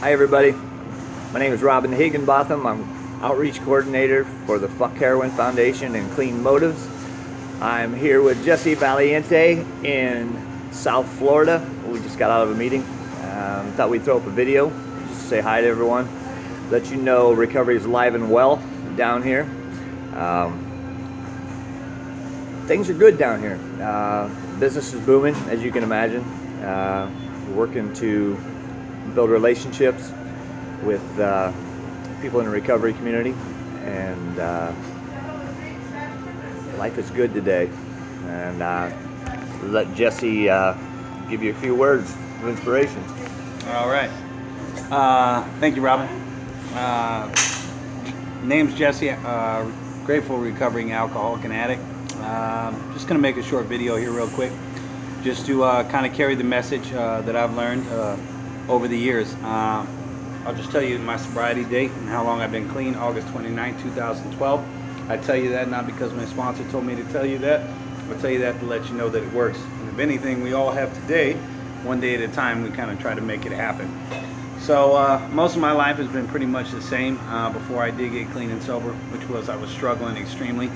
Hi everybody, my name is Robin Higginbotham. I'm Outreach Coordinator for the Fuck Heroin Foundation and Clean Motives. I'm here with Jesse Valiente in South Florida. We just got out of a meeting. Thought we'd throw up a video just to say hi to everyone, let you know recovery is alive and well down here. Things are good down here. Business is booming, as you can imagine. We're working to build relationships with people in the recovery community, and life is good today. And let Jesse give you a few words of inspiration. All right. Thank you, Robin. Name's Jesse. Grateful recovering alcoholic and addict. Just going to make a short video here real quick, just to kind of carry the message that I've learned over the years. I'll just tell you my sobriety date and how long I've been clean: August 29, 2012. I tell you that not because my sponsor told me to tell you that. I'll tell you that to let you know that it works. And if anything, we all have today, one day at a time, we kind of try to make it happen. So most of my life has been pretty much the same before I did get clean and sober, which was I was struggling extremely.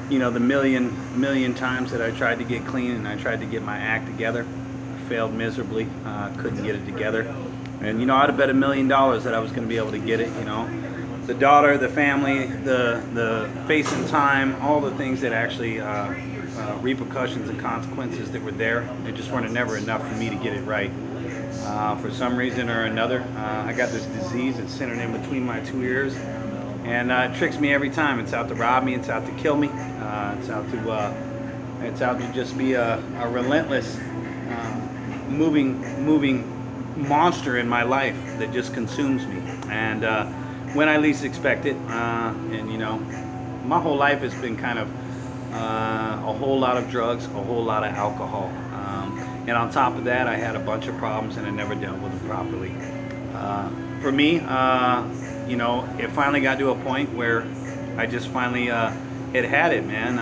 You know, the million times that I tried to get clean and I tried to get my act together, I failed miserably, couldn't get it together. And, you know, I'd have bet $1 million that I was going to be able to get it, you know. The daughter, the family, the facing time, all the things that actually, repercussions and consequences that were there, they just weren't never enough for me to get it right. For some reason or another, I got this disease that's centered in between my two ears. And it tricks me every time. It's out to rob me. It's out to kill me. It's out to just be a relentless, moving monster in my life that just consumes me. And when I least expect it, and you know, my whole life has been kind of a whole lot of drugs, a whole lot of alcohol, and on top of that, I had a bunch of problems and I never dealt with them properly. For me, you know, it finally got to a point where I just finally had it, man.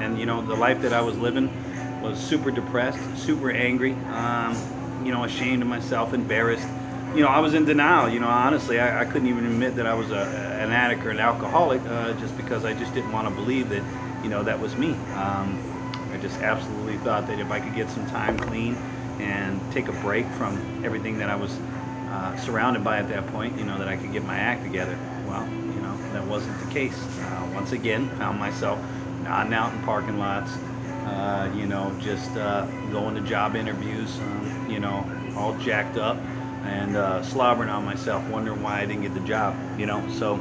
And you know, the life that I was living was super depressed, super angry, you know, ashamed of myself, embarrassed. You know, I was in denial. You know, honestly, I couldn't even admit that I was an addict or an alcoholic, just because I just didn't want to believe that, you know, that was me. I just absolutely thought that if I could get some time clean and take a break from everything that I was surrounded by at that point, you know, that I could get my act together. Well, you know, that wasn't the case. Once again, found myself nodding out in parking lots, you know, just going to job interviews, you know, all jacked up and slobbering on myself, wondering why I didn't get the job, you know. So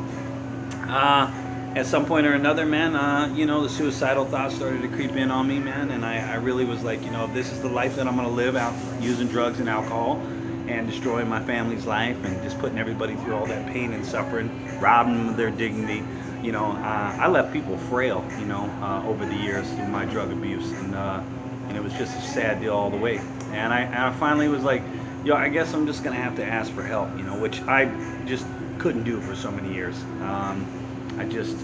at some point or another, man, you know, the suicidal thoughts started to creep in on me, man, and I really was like, you know, if this is the life that I'm going to live out using drugs and alcohol and destroying my family's life and just putting everybody through all that pain and suffering, robbing them of their dignity, you know, I left people frail, you know, over the years through my drug abuse, and it was just a sad deal all the way. And I finally was like, yo, I guess I'm just gonna have to ask for help, you know, which I just couldn't do for so many years. I just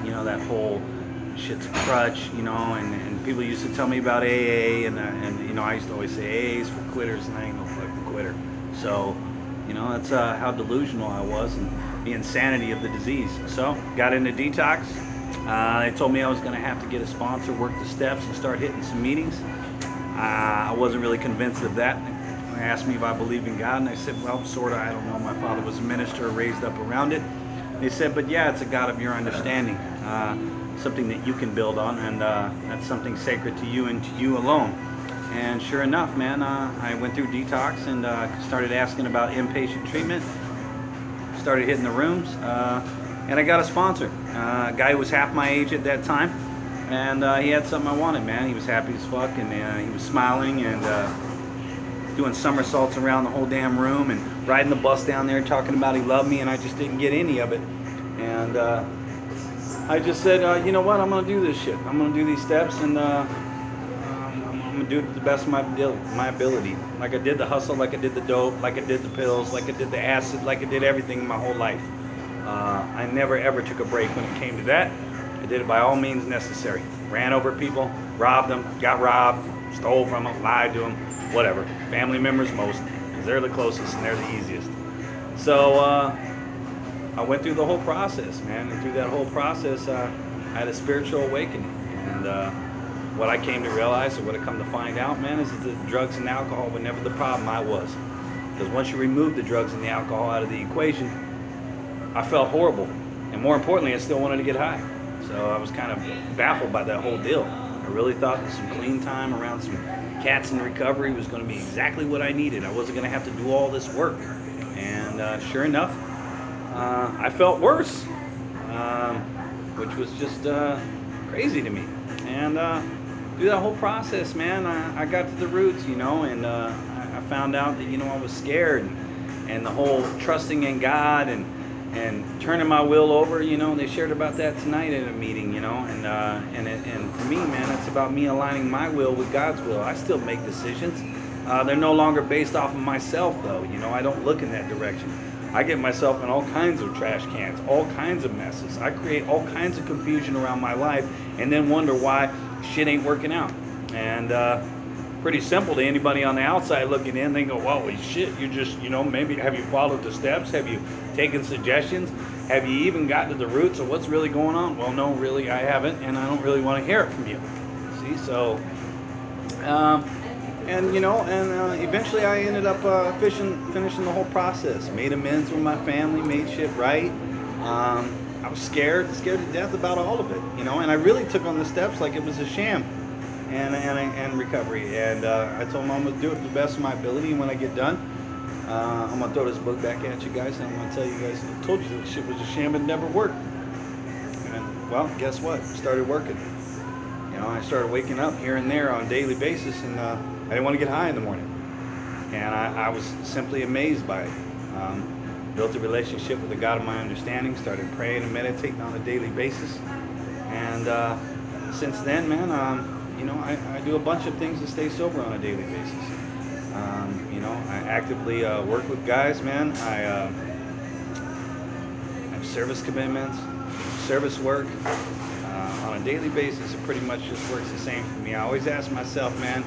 you know, that whole shit's a crutch, you know, and people used to tell me about AA, and you know, I used to always say AA's for quitters, and I ain't no fucking quitter. So, you know, that's how delusional I was and the insanity of the disease. So, got into detox. They told me I was going to have to get a sponsor, work the steps, and start hitting some meetings. I wasn't really convinced of that. They asked me if I believe in God, and I said, well, sort of, I don't know. My father was a minister, raised up around it. They said, but yeah, it's a God of your understanding, something that you can build on, and that's something sacred to you and to you alone. And sure enough, man, I went through detox and started asking about inpatient treatment, started hitting the rooms, and I got a sponsor, a guy who was half my age at that time, and he had something I wanted, man. He was happy as fuck, and he was smiling and doing somersaults around the whole damn room and riding the bus down there talking about he loved me, and I just didn't get any of it. And I just said, you know what, I'm going to do this shit. I'm going to do these steps, and I'm going to do it to the best of my ability. Like I did the hustle, like I did the dope, like I did the pills, like I did the acid, like I did everything in my whole life. I never ever took a break when it came to that. I did it by all means necessary. Ran over people, robbed them, got robbed, stole from them, lied to them, whatever. Family members most, because they're the closest and they're the easiest. So I went through the whole process, man, and through that whole process, I had a spiritual awakening. And what I came to realize, or what I come to find out, man, is that drugs and alcohol were never the problem. I was. Because once you remove the drugs and the alcohol out of the equation, I felt horrible. And more importantly, I still wanted to get high. So I was kind of baffled by that whole deal. I really thought that some clean time around some cats in recovery was going to be exactly what I needed. I wasn't going to have to do all this work. And sure enough, I felt worse, which was just crazy to me. And through that whole process, man, I got to the roots, you know, and I found out that, you know, I was scared, and the whole trusting in God and turning my will over, you know, they shared about that tonight at a meeting, you know, and for me, man, it's about me aligning my will with God's will. I still make decisions. They're no longer based off of myself, though, you know. I don't look in that direction. I get myself in all kinds of trash cans, all kinds of messes. I create all kinds of confusion around my life and then wonder why shit ain't working out. And pretty simple to anybody on the outside looking in. They go, well, shit, you just, you know, maybe have you followed the steps? Have you taken suggestions? Have you even gotten to the roots of what's really going on? Well, no, really, I haven't, and I don't really want to hear it from you. See, so, and, you know, and eventually I ended up finishing the whole process. Made amends with my family, made shit right. I was scared to death about all of it, you know, and I really took on the steps like it was a sham. And recovery, and I told Mom I'm gonna do it to the best of my ability, and when I get done, I'm gonna throw this book back at you guys, and I'm gonna tell you guys, I told you that shit was a sham, it never worked. And well, guess what? It started working. You know, I started waking up here and there on a daily basis, and I didn't want to get high in the morning, and I was simply amazed by it. Built a relationship with the God of my understanding, started praying and meditating on a daily basis, and since then, man, you know, I do a bunch of things to stay sober on a daily basis. You know, I actively work with guys, man. I have service commitments, service work. On a daily basis, it pretty much just works the same for me. I always ask myself, man,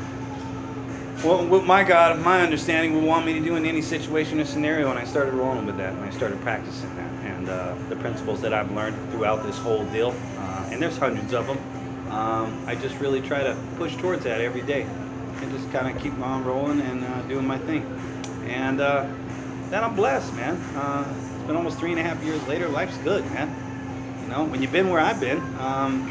well, what my God, my understanding would want me to do in any situation or scenario, and I started rolling with that, and I started practicing that. And the principles that I've learned throughout this whole deal, and there's hundreds of them, I just really try to push towards that every day and just kind of keep on rolling and doing my thing. And then I'm blessed, man. It's been almost 3.5 years later. Life's good, man. You know, when you've been where I've been,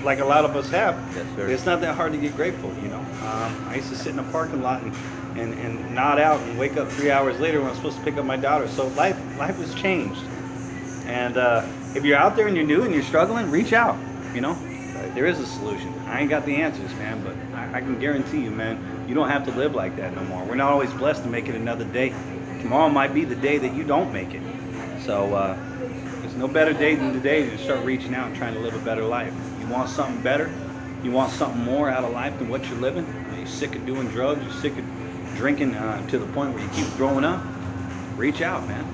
like a lot of us have, yes, sir, it's not that hard to get grateful, you know. I used to sit in a parking lot and nod out and wake up 3 hours later when I'm supposed to pick up my daughter. So life has changed. And if you're out there and you're new and you're struggling, reach out, you know. There is a solution. I ain't got the answers, man, but I can guarantee you, man, you don't have to live like that no more. We're not always blessed to make it another day. Tomorrow might be the day that you don't make it. So there's no better day than today to start reaching out and trying to live a better life. You want something better? You want something more out of life than what you're living? Are you sick of doing drugs? You're sick of drinking to the point where you keep throwing up? Reach out, man.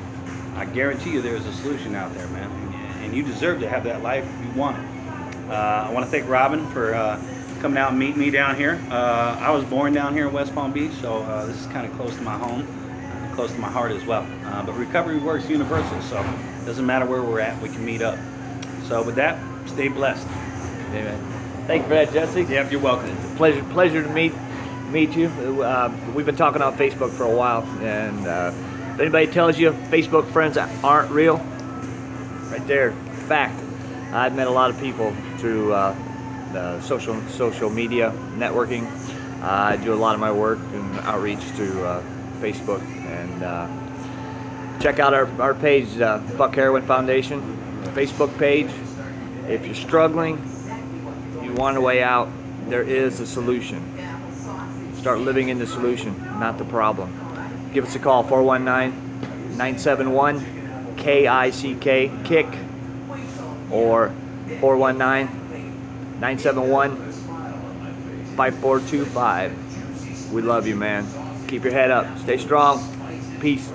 I guarantee you there's a solution out there, man. And you deserve to have that life if you want it. I want to thank Robin for coming out and meeting me down here. I was born down here in West Palm Beach, so this is kind of close to my home, close to my heart as well. But recovery works universal, so it doesn't matter where we're at, we can meet up. So with that, stay blessed. Amen. Thank you for that, Jesse. Yep, you're welcome. It's a pleasure to meet you. We've been talking on Facebook for a while, and if anybody tells you Facebook friends aren't real, right there, fact. I've met a lot of people through the social media networking. I do a lot of my work and outreach to Facebook, and check out our page, Fuck Heroin Foundation Facebook page. If you're struggling, you want a way out, there is a solution. Start living in the solution, not the problem. Give us a call, 419-971-KICK, KICK, or 419-971-5425. We love you, man. Keep your head up. Stay strong. Peace.